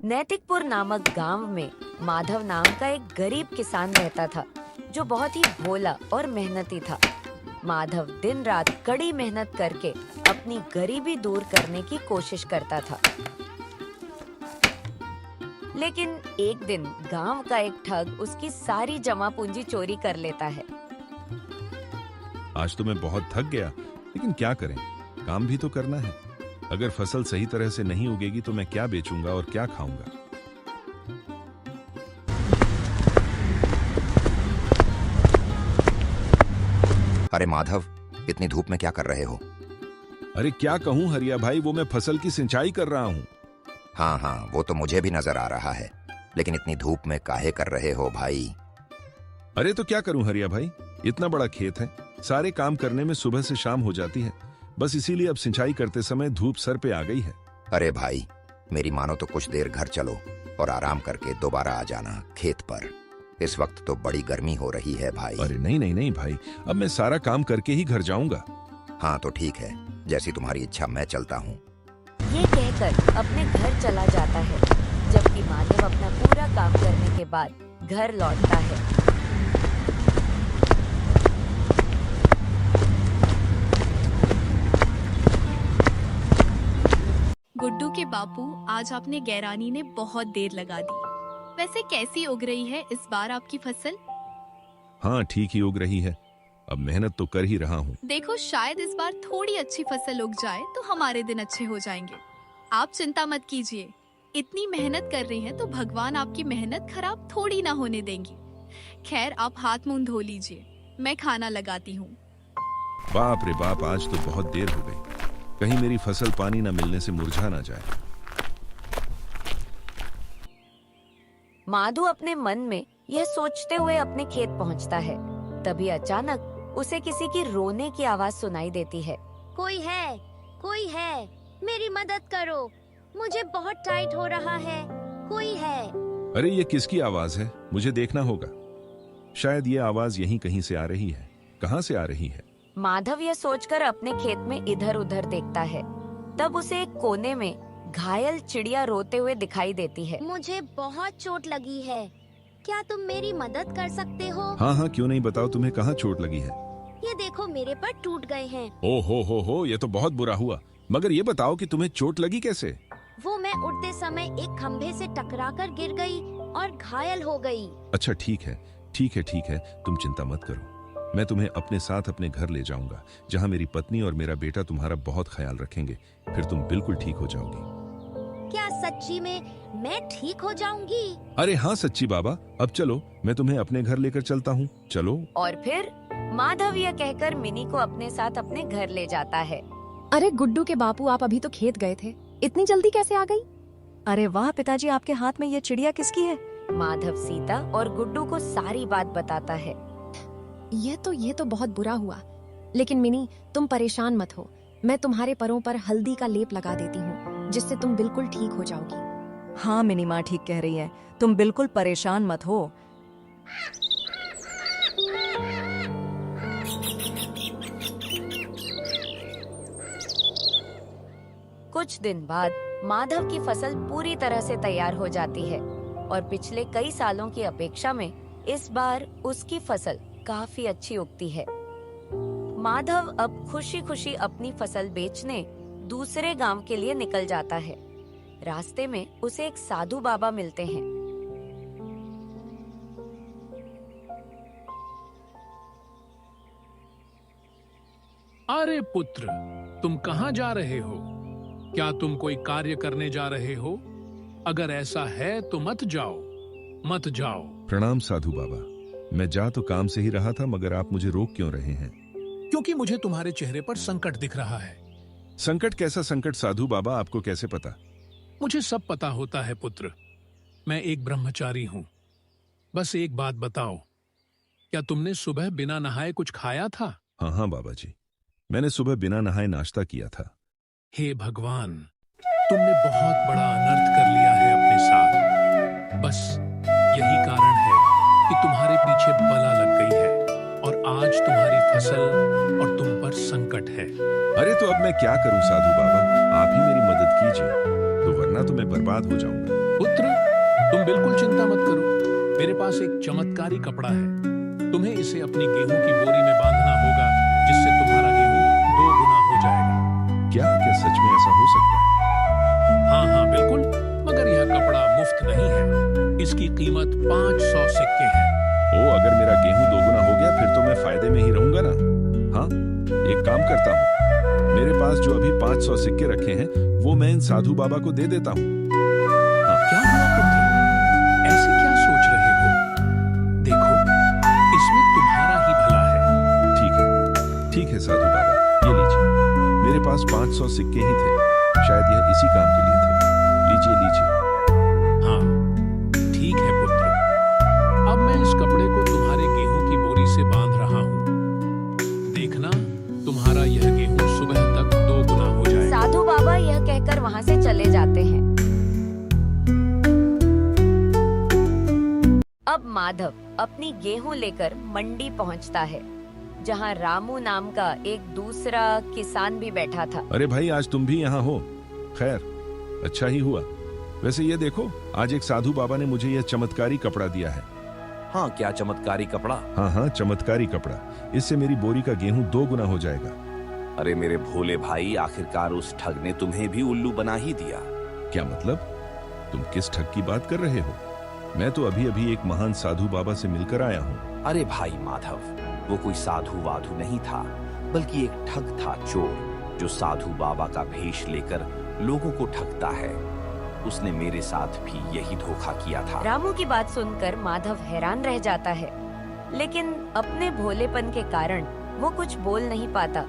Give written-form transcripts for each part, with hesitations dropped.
नैतिकपुर नामक गांव में माधव नाम का एक गरीब किसान रहता था, जो बहुत ही भोला और मेहनती था। माधव दिन रात कड़ी मेहनत करके अपनी गरीबी दूर करने की कोशिश करता था। लेकिन एक दिन गांव का एक ठग उसकी सारी जमा पूंजी चोरी कर लेता है। आज तो मैं बहुत थक गया, लेकिन क्या करें, काम भी तो करना है। अगर फसल सही तरह से नहीं उगेगी तो मैं क्या बेचूंगा और क्या खाऊंगा। अरे माधव, इतनी धूप में क्या कर रहे हो? अरे क्या कहूं हरिया भाई, वो मैं फसल की सिंचाई कर रहा हूं। हाँ, वो तो मुझे भी नजर आ रहा है, लेकिन इतनी धूप में काहे कर रहे हो भाई? अरे तो क्या करूं हरिया भाई, इतना बड़ा खेत है, सारे काम करने में सुबह से शाम हो जाती है। बस इसीलिए अब सिंचाई करते समय धूप सर पे आ गई है। अरे भाई, मेरी मानो तो कुछ देर घर चलो और आराम करके दोबारा आ जाना खेत पर। इस वक्त तो बड़ी गर्मी हो रही है भाई। अरे नहीं नहीं नहीं भाई, अब मैं सारा काम करके ही घर जाऊंगा। हाँ तो ठीक है, जैसी तुम्हारी इच्छा, मैं चलता हूँ। ये कहकर अपने घर चला जाता है, जबकि माधव अपना पूरा काम करने के बाद घर लौटता है। गुड्डू के बापू, आज आपने गैरानी ने बहुत देर लगा दी। वैसे कैसी उग रही है इस बार आपकी फसल? हाँ ठीक ही उग रही है, अब मेहनत तो कर ही रहा हूँ। देखो, शायद इस बार थोड़ी अच्छी फसल उग जाए तो हमारे दिन अच्छे हो जाएंगे। आप चिंता मत कीजिए, इतनी मेहनत कर रही हैं तो भगवान आपकी मेहनत खराब थोड़ी ना होने देंगी। खैर, आप हाथ मुंह धो लीजिए, मैं खाना लगाती हूँ। बाप रे बाप, आज तो बहुत देर हो गई, कहीं मेरी फसल पानी न मिलने से मुरझा ना जाए। माधव अपने मन में यह सोचते हुए अपने खेत पहुंचता है। तभी अचानक उसे किसी की रोने की आवाज सुनाई देती है। कोई है, मेरी मदद करो, मुझे बहुत टाइट हो रहा है, कोई है। अरे ये किसकी आवाज है, मुझे देखना होगा। शायद ये आवाज यहीं कहीं से आ रही है। कहाँ से आ रही है? माधव यह सोचकर अपने खेत में इधर उधर देखता है। तब उसे एक कोने में घायल चिड़िया रोते हुए दिखाई देती है। मुझे बहुत चोट लगी है, क्या तुम मेरी मदद कर सकते हो? हाँ, क्यों नहीं, बताओ तुम्हें कहाँ चोट लगी है? ये देखो, मेरे पर टूट गए हैं। ओ हो, ये तो बहुत बुरा हुआ। मगर ये बताओ कि तुम्हें चोट लगी कैसे? वो मैं उड़ते समय एक खंभे से टकराकर गिर गई और घायल हो गई। अच्छा ठीक है, तुम चिंता मत करो, मैं तुम्हें अपने साथ अपने घर ले जाऊंगा, जहाँ मेरी पत्नी और मेरा बेटा तुम्हारा बहुत ख्याल रखेंगे। फिर तुम बिल्कुल ठीक हो जाओगी। क्या सच्ची में मैं ठीक हो जाऊंगी? अरे हाँ सच्ची बाबा, अब चलो, मैं तुम्हें अपने घर लेकर चलता हूँ, चलो। और फिर माधव यह कहकर मिनी को अपने साथ अपने घर ले जाता है। अरे गुड्डू के बापू, आप अभी तो खेत गए थे, इतनी जल्दी कैसे आ गई? अरे वाह पिताजी, आपके हाथ में ये चिड़िया किसकी है? माधव सीता और गुड्डू को सारी बात बताता है। ये तो बहुत बुरा हुआ, लेकिन मिनी तुम परेशान मत हो, मैं तुम्हारे पैरों पर हल्दी का लेप लगा देती हूँ, जिससे तुम बिल्कुल ठीक हो जाओगी। हाँ मिनी माँ ठीक कह रही है, तुम बिल्कुल परेशान मत हो। कुछ दिन बाद माधव की फसल पूरी तरह से तैयार हो जाती है और पिछले कई सालों की अपेक्षा में इस बार उसकी फसल काफी अच्छी उगती है। माधव अब खुशी खुशी अपनी फसल बेचने दूसरे गांव के लिए निकल जाता है। रास्ते में उसे एक साधु बाबा मिलते हैं। अरे पुत्र, तुम कहाँ जा रहे हो? क्या तुम कोई कार्य करने जा रहे हो? अगर ऐसा है तो मत जाओ। प्रणाम साधु बाबा, मैं जा तो काम से ही रहा था, मगर आप मुझे रोक क्यों रहे हैं? क्योंकि मुझे तुम्हारे चेहरे पर संकट दिख रहा है। संकट? कैसा संकट साधु बाबा, आपको कैसे पता? मुझे सब पता होता है पुत्र, मैं एक ब्रह्मचारी हूँ। बस एक बात बताओ, क्या तुमने सुबह बिना नहाए कुछ खाया था? हाँ बाबा जी, मैंने सुबह बिना नहाए नाश्ता किया था। हे भगवान, तुमने बहुत बड़ा अनर्थ कर लिया है अपने साथ। बस यही कारण है कि तुम्हारे पीछे बला लग गई है और आज तुम्हारी फसल और तुम पर संकट है। अरे तो अब मैं क्या करूं साधु बाबा, आप ही मेरी मदद कीजिए, तो वरना तो मैं बर्बाद हो जाऊंगा। पुत्र, तुम बिल्कुल चिंता मत करो। मेरे पास एक चमत्कारी कपड़ा है। तुम्हें इसे अपनी गेहूं की बोरी में बांधना होगा, जिससे तुम्हारा गेहूं 2 गुना हो जाएगा। क्या क्या सच में ऐसा हो सकता है? हाँ हाँ बिल्कुल, मगर यह कपड़ा मुफ्त नहीं है। इसकी कीमत 500 सिक्के हैं। ओ, अगर मेरा गेहूं 2 गुना हो गया फिर तो मैं फायदे में ही रहूंगा ना। हाँ, एक काम करता हूँ, मेरे पास जो अभी 500 सिक्के रखे हैं वो मैं इन साधु बाबा को दे देता हूँ। क्या हुआ पुत्र? ऐसे क्या सोच रहे हो? देखो, इसमें तुम्हारा ही भला है। ठीक है साधु बाबा, ये लीजिए। मेरे पास 500 सिक्के ही थे, शायद यह इसी काम के लिए थे। लीजिए। हाँ, ठीक है पुत्र। अब मैं इस कपड़े को तुम्हारे गेहूं की बोरी से बांध रहा हूँ। देखना, तुम्हारा यह गेहूं सुबह तक 2 गुना हो जाएगा। साधु बाबा यह कहकर वहाँ से चले जाते हैं। अब माधव अपनी गेहूं लेकर मंडी पहुँचता है, जहाँ रामू नाम का एक दूसरा किसान भी बैठा था। अरे भाई, आज तुम भी यहाँ हो। खैर, अच्छा ही हुआ। वैसे ये देखो, आज एक साधु बाबा ने मुझे यह चमत्कारी कपड़ा दिया है। हाँ, क्या चमत्कारी कपड़ा? हाँ, चमत्कारी कपड़ा। इससे मेरी बोरी का गेहूं 2 गुना हो जाएगा। अरे मेरे भोले भाई, आखिरकार उस ठग ने तुम्हें भी उल्लू बना ही दिया। क्या मतलब? तुम किस ठग की बात कर रहे हो? मैं तो अभी एक महान साधु बाबा से मिलकर आया हूँ। अरे भाई माधव, वो कोई साधु वाधु नहीं था, बल्कि एक ठग था, चोर, जो साधु बाबा का भेष लेकर लोगों को ठगता है। उसने मेरे साथ भी यही धोखा किया था। रामू की बात सुनकर माधव हैरान रह जाता है, लेकिन अपने भोलेपन के कारण वो कुछ बोल नहीं पाता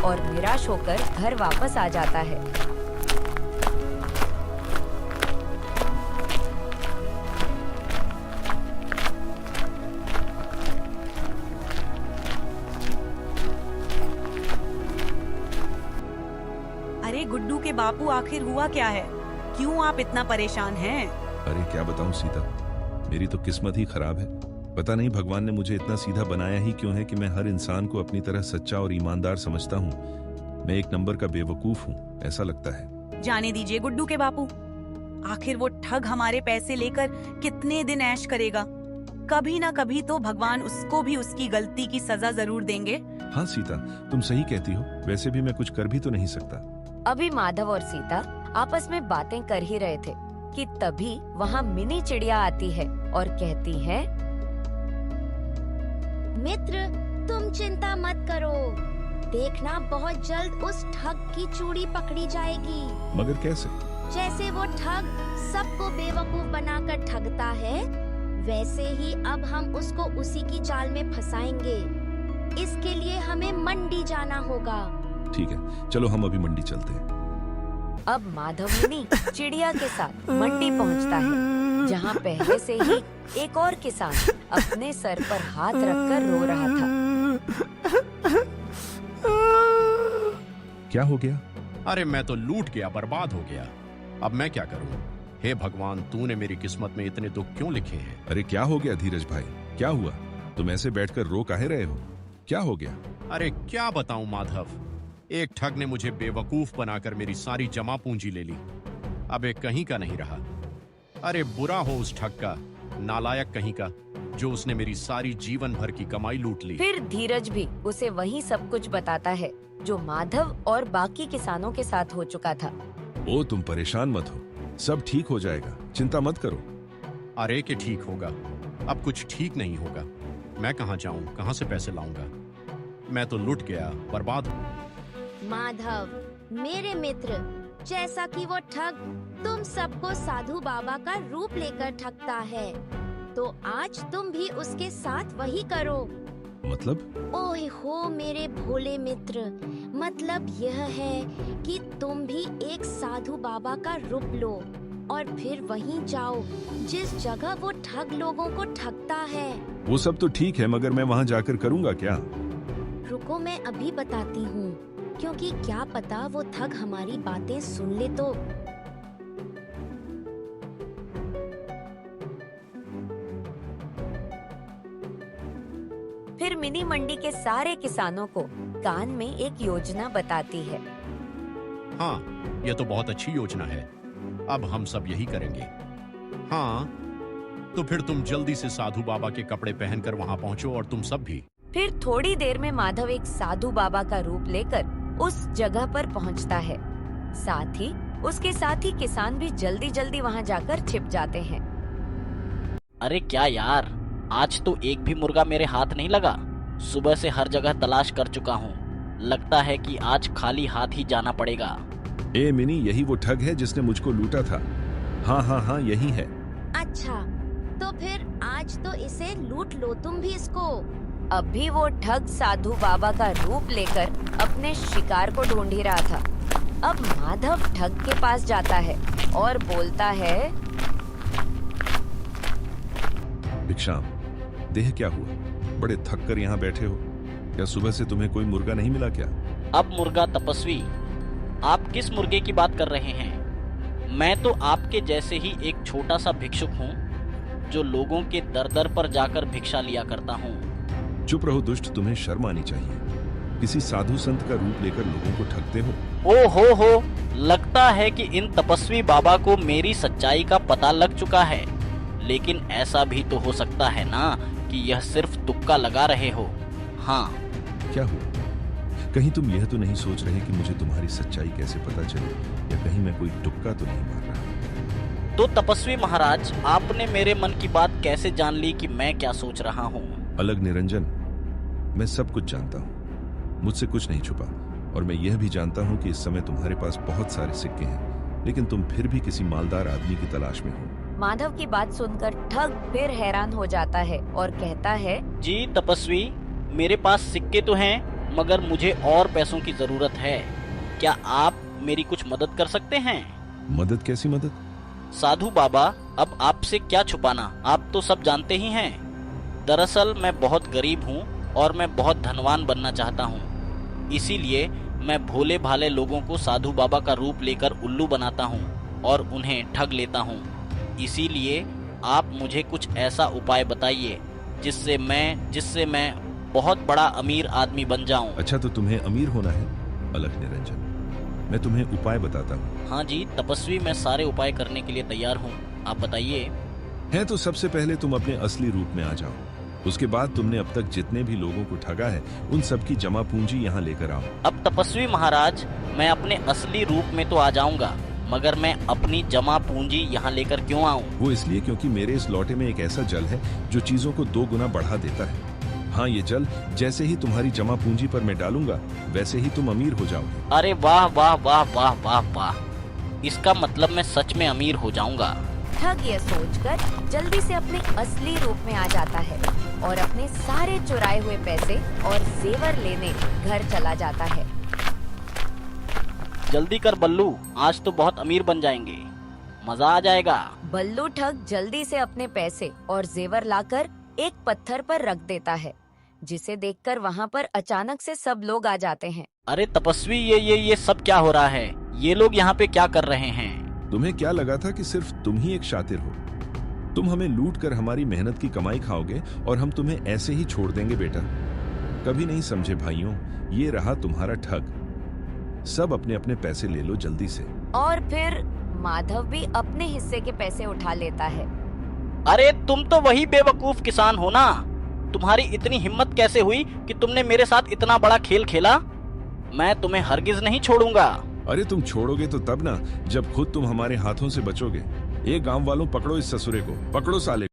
और निराश होकर घर वापस आ जाता है। अरे गुड्डू के बापू, आखिर हुआ क्या है? क्यों आप इतना परेशान हैं? अरे क्या बताऊं सीता, मेरी तो किस्मत ही खराब है। पता नहीं भगवान ने मुझे इतना सीधा बनाया ही क्यों है कि मैं हर इंसान को अपनी तरह सच्चा और ईमानदार समझता हूँ। मैं एक नंबर का बेवकूफ हूँ, ऐसा लगता है। जाने दीजिए गुड्डू के बापू, आखिर वो ठग हमारे पैसे लेकर कितने दिन ऐश करेगा? कभी ना कभी तो भगवान उसको भी उसकी गलती की सजा जरूर देंगे। हाँ सीता, तुम सही कहती हो। वैसे भी मैं कुछ कर भी तो नहीं सकता। अभी माधव और सीता आपस में बातें कर ही रहे थे कि तभी वहाँ मिनी चिड़िया आती है और कहती है, मित्र, तुम चिंता मत करो, देखना बहुत जल्द उस ठग की चूड़ी पकड़ी जाएगी। मगर कैसे? जैसे वो ठग सबको बेवकूफ बनाकर ठगता है, वैसे ही अब हम उसको उसी की जाल में फंसाएंगे। इसके लिए हमें मंडी जाना होगा। ठीक है, चलो हम अभी मंडी चलते हैं। अब माधव मिनी चिड़िया के साथ मंडी पहुंचता है, जहां पहले से ही एक और किसान अपने सर पर हाथ रखकर रो रहा था। क्या हो गया? अरे मैं तो लूट गया, बर्बाद हो गया। अब मैं क्या करूं? हे भगवान, तूने मेरी किस्मत में इतने दुख क्यों लिखे हैं? अरे क्या हो गया धीरज भाई, क्या हुआ? तुम ऐसे बैठकर रो काहे रहे हो? क्या हो गया? अरे क्या बताऊं माधव, एक ठग ने मुझे बेवकूफ बनाकर मेरी सारी जमा पूंजी ले ली। अब एक कहीं का नहीं रहा। अरे बुरा हो उस ठग का, नालायक कहीं का, जो उसने मेरी सारी जीवन भर की कमाई लूट ली। फिर धीरज भी उसे वही सब कुछ बताता है जो माधव और बाकी किसानों के साथ हो चुका था। ओ, तुम परेशान मत हो, सब ठीक हो जाएगा, चिंता मत करो। अरे के ठीक होगा? अब कुछ ठीक नहीं होगा। मैं कहाँ जाऊं, कहाँ से पैसे लाऊंगा? मैं तो लुट गया, बर्बाद। माधव, मेरे मित्र, जैसा कि वो ठग तुम सबको साधु बाबा का रूप लेकर ठगता है, तो आज तुम भी उसके साथ वही करो। मतलब? ओए हो मेरे भोले मित्र, मतलब यह है कि तुम भी एक साधु बाबा का रूप लो और फिर वहीं जाओ जिस जगह वो ठग लोगों को ठगता है। वो सब तो ठीक है, मगर मैं वहाँ जाकर करूँगा क्या? रुको, मैं अभी बताती हूँ, क्योंकि क्या पता वो ठग हमारी बातें सुन ले तो। फिर मिनी मंडी के सारे किसानों को कान में एक योजना बताती है। हाँ, ये तो बहुत अच्छी योजना है। अब हम सब यही करेंगे। हाँ, तो फिर तुम जल्दी से साधु बाबा के कपड़े पहनकर वहाँ पहुँचो और तुम सब भी। फिर थोड़ी देर में माधव एक साधु बाबा का रूप लेकर उस जगह पर पहुँचता है। साथ ही उसके साथी किसान भी जल्दी जल्दी वहाँ जाकर छिप जाते हैं। अरे क्या यार, आज तो एक भी मुर्गा मेरे हाथ नहीं लगा। सुबह से हर जगह तलाश कर चुका हूँ। लगता है कि आज खाली हाथ ही जाना पड़ेगा। ए मिनी, यही वो ठग है जिसने मुझको लूटा था। हाँ, यही है। अच्छा, तो फिर आज तो इसे लूट लो तुम भी इसको। अब भी वो ठग साधु बाबा का रूप लेकर अपने शिकार को ढूंढ ही रहा था। अब माधव ठग के पास जाता है और बोलता है, भिक्षाम, देह क्या हुआ? बड़े थक कर यहाँ बैठे हो। क्या सुबह से तुम्हें कोई मुर्गा नहीं मिला क्या? अब मुर्गा तपस्वी, आप किस मुर्गे की बात कर रहे हैं? मैं तो आपके जैसे ही एक छोटा सा भिक्षुक हूँ जो लोगों के दर दर पर जाकर भिक्षा लिया करता हूँ। चुप रहो दुष्ट, तुम्हें शर्म आनी चाहिए। किसी साधु संत का रूप लेकर लोगों को ठगते हो। ओ हो, लगता है कि इन तपस्वी बाबा को मेरी सच्चाई का पता लग चुका है। लेकिन ऐसा भी तो हो सकता है ना कि यह सिर्फ तुक्का लगा रहे हो। हाँ, क्या हुआ? कहीं तुम यह तो नहीं सोच रहे कि मुझे तुम्हारी सच्चाई कैसे पता चले, या कहीं मैं कोई तुक्का तो नहीं मार रहा? तो तपस्वी महाराज, आपने मेरे मन की बात कैसे जान ली कि मैं क्या सोच रहा हूँ? अलग निरंजन, मैं सब कुछ जानता हूँ। मुझसे कुछ नहीं छुपा, और मैं यह भी जानता हूँ कि इस समय तुम्हारे पास बहुत सारे सिक्के हैं, लेकिन तुम फिर भी किसी मालदार आदमी की तलाश में हो। माधव की बात सुनकर ठग फिर हैरान हो जाता है और कहता है, जी तपस्वी, मेरे पास सिक्के तो हैं, मगर मुझे और पैसों की जरूरत है। क्या आप मेरी कुछ मदद कर सकते हैं? मदद? कैसी मदद? साधु बाबा, अब आपसे क्या छुपाना, आप तो सब जानते ही हैं। दरअसल मैं बहुत गरीब हूँ और मैं बहुत धनवान बनना चाहता हूँ। इसीलिए मैं भोले भाले लोगों को साधु बाबा का रूप लेकर उल्लू बनाता हूँ और उन्हें ठग लेता हूँ। इसीलिए आप मुझे कुछ ऐसा उपाय बताइए जिससे मैं बहुत बड़ा अमीर आदमी बन जाऊं। अच्छा, तो तुम्हें अमीर होना है? अलग निरंजन, मैं तुम्हें उपाय बताता हूँ। हाँ जी तपस्वी, मैं सारे उपाय करने के लिए तैयार हूँ, आप बताइए। है तो सबसे पहले तुम अपने असली रूप में आ जाओ। उसके बाद तुमने अब तक जितने भी लोगों को ठगा है उन सब की जमा पूंजी यहाँ लेकर आओ। अब तपस्वी महाराज, मैं अपने असली रूप में तो आ जाऊंगा, मगर मैं अपनी जमा पूंजी यहाँ लेकर क्यों आऊँ? वो इसलिए क्योंकि मेरे इस लौटे में एक ऐसा जल है जो चीजों को 2 गुना बढ़ा देता है। हाँ, ये जल जैसे ही तुम्हारी जमा पूंजी पर मैं डालूंगा, वैसे ही तुम अमीर हो जाओगे। अरे वाह वाह वाह वाह वाह वाह, इसका मतलब मैं सच में अमीर हो जाऊंगा। ठग यह सोचकर जल्दी से अपने असली रूप में आ जाता है और अपने सारे चुराए हुए पैसे और जेवर लेने घर चला जाता है। जल्दी कर बल्लू, आज तो बहुत अमीर बन जाएंगे, मजा आ जाएगा। बल्लू ठग जल्दी से अपने पैसे और जेवर लाकर एक पत्थर पर रख देता है, जिसे देखकर वहाँ पर अचानक से सब लोग आ जाते हैं। अरे तपस्वी, ये सब क्या हो रहा है? ये लोग यहाँ पे क्या कर रहे हैं? तुम्हें क्या लगा था कि सिर्फ तुम ही एक शातिर हो? तुम हमें लूट कर हमारी मेहनत की कमाई खाओगे और हम तुम्हें ऐसे ही छोड़ देंगे बेटा? कभी नहीं समझे भाइयों, ये रहा तुम्हारा ठग। सब अपने अपने पैसे ले लो जल्दी से। और फिर माधव भी अपने हिस्से के पैसे उठा लेता है। अरे तुम तो वही बेवकूफ किसान हो ना? तुम्हारी इतनी हिम्मत कैसे हुई कि तुमने मेरे साथ इतना बड़ा खेल खेला? मैं तुम्हें हरगिज नहीं छोड़ूंगा। अरे तुम छोड़ोगे तो तब ना, जब खुद तुम हमारे हाथों से बचोगे। गांव वालों, पकड़ो इस ससुरे को, पकड़ो साले।